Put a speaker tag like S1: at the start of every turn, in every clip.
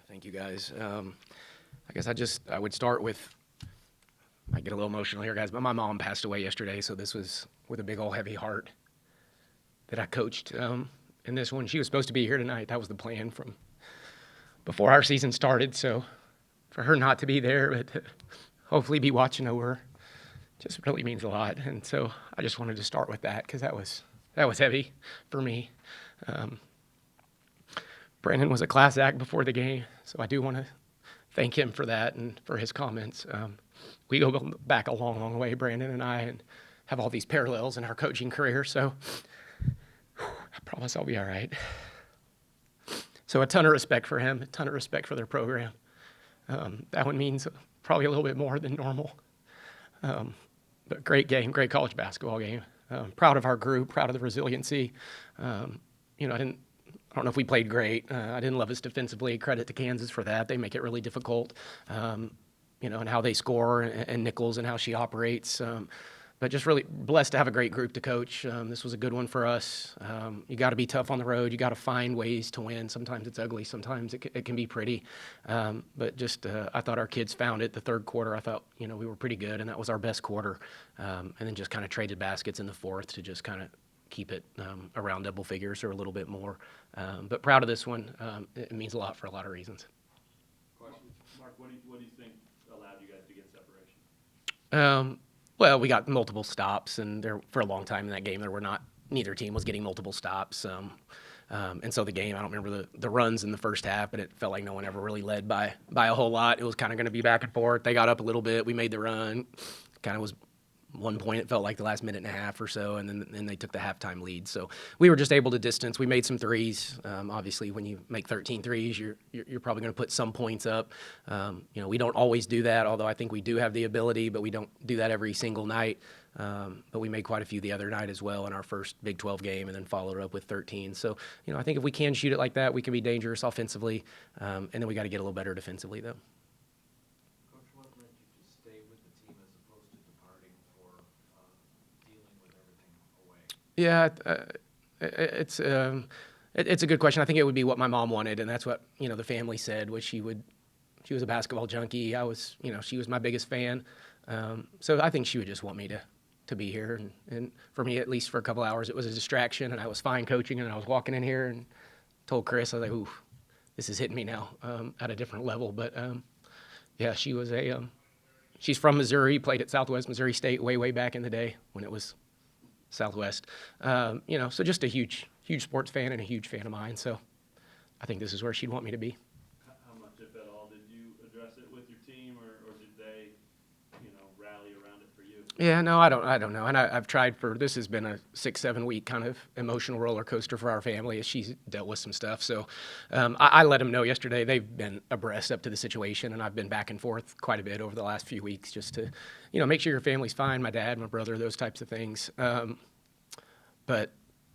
S1: Thank you, guys. I guess I would start with, I get a little emotional here, guys, but my mom passed away yesterday, so this was with a big old heavy heart that I coached in this one. She was supposed to be here tonight. That was the plan from before our season started, so for her not to be there, but to hopefully be watching over, just really means a lot. And so I just wanted to start with that because that was heavy for me. Brandon was a class act before the game, so I do want to thank him for that and for his comments. We go back a long, long way, Brandon and I, and have all these parallels in our coaching career, so I promise I'll be all right. So a ton of respect for him, a ton of respect for their program. That one means probably a little bit more than normal. But great game, great college basketball game. Proud of our group, proud of the resiliency. I don't know if we played great. I didn't love us defensively. Credit to Kansas for that. They make it really difficult, and how they score and Nichols and how she operates. But just really blessed to have a great group to coach. This was a good one for us. You got to be tough on the road. You got to find ways to win. Sometimes it's ugly. Sometimes it can be pretty. But just I thought our kids found it. The third quarter, I thought, we were pretty good, and that was our best quarter. And then just kind of traded baskets in the fourth to just kind of keep it around double figures or a little bit more. But proud of this one. It means a lot for a lot of reasons.
S2: Question. Mark, what do you think allowed you guys to get separation?
S1: Well, we got multiple stops, and there for a long time in that game, neither team was getting multiple stops. And so the game, I don't remember the runs in the first half, but it felt like no one ever really led by a whole lot. It was kind of going to be back and forth. They got up a little bit. We made the run. Kind of was one point, it felt like the last minute and a half or so, and then they took the halftime lead. So we were just able to distance. We made some threes. Obviously, when you make 13 threes, you're probably going to put some points up. We don't always do that, although I think we do have the ability, but we don't do that every single night. But we made quite a few the other night as well in our first Big 12 game, and then followed up with 13. So, I think if we can shoot it like that, we can be dangerous offensively, and then we got to get a little better defensively, though. Yeah, it's a good question. I think it would be what my mom wanted, and that's what the family said. Was she was a basketball junkie. She was my biggest fan. So I think she would just want me to be here, and for me, at least for a couple hours, it was a distraction, and I was fine coaching, and I was walking in here and told Chris, I was like, "Ooh, this is hitting me now at a different level." But yeah, she's from Missouri, played at Southwest Missouri State way back in the day when it was Southwest. So just a huge sports fan and a huge fan of mine. So I think this is where she'd want me to be.
S2: How much, if at all, did you address it with your team, or did they, rally around it for you?
S1: Yeah, no, I don't know. And I've tried this has been a 6-7 week kind of emotional roller coaster for our family as she's dealt with some stuff. So I let them know yesterday. They've been abreast up to the situation, and I've been back and forth quite a bit over the last few weeks just to, make sure your family's fine, my dad, my brother, those types of things. But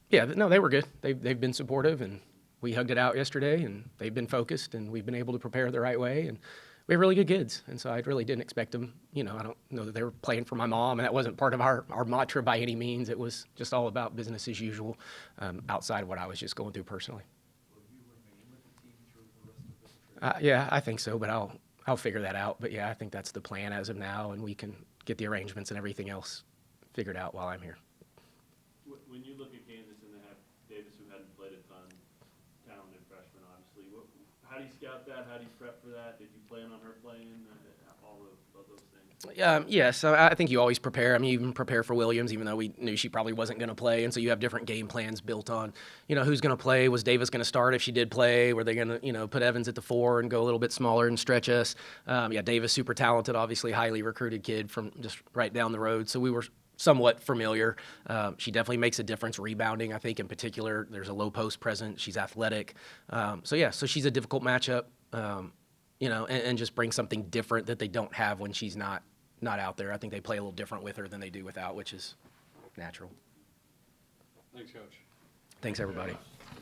S1: yeah, no, they were good. They've been supportive, and we hugged it out yesterday, and they've been focused, and we've been able to prepare the right way, and we have really good kids. And so I really didn't expect them, I don't know that they were playing for my mom, and that wasn't part of our mantra by any means. It was just all about business as usual, outside of what I was just going through personally.
S2: Will you remain with the team through the rest of this trip?
S1: Yeah, I think so, but I'll figure that out. But yeah, I think that's the plan as of now, and we can get the arrangements and everything else figured out while I'm here.
S2: When you look at Kansas and they have Davis, who hadn't played a ton, talented freshman, obviously, how do you scout that? How do you prep for that? Did you plan on her playing? All of those things?
S1: Yes, I think you always prepare. I mean, you even prepare for Williams, even though we knew she probably wasn't going to play. And so you have different game plans built on, who's going to play. Was Davis going to start if she did play? Were they going to, put Evans at the 4 and go a little bit smaller and stretch us? Davis, super talented, obviously highly recruited kid from just right down the road. So we were somewhat familiar. She definitely makes a difference rebounding, I think, in particular. There's a low post present. She's athletic. So she's a difficult matchup, and just brings something different that they don't have when she's not out there. I think they play a little different with her than they do without, which is natural.
S2: Thanks, Coach.
S1: Thanks, everybody.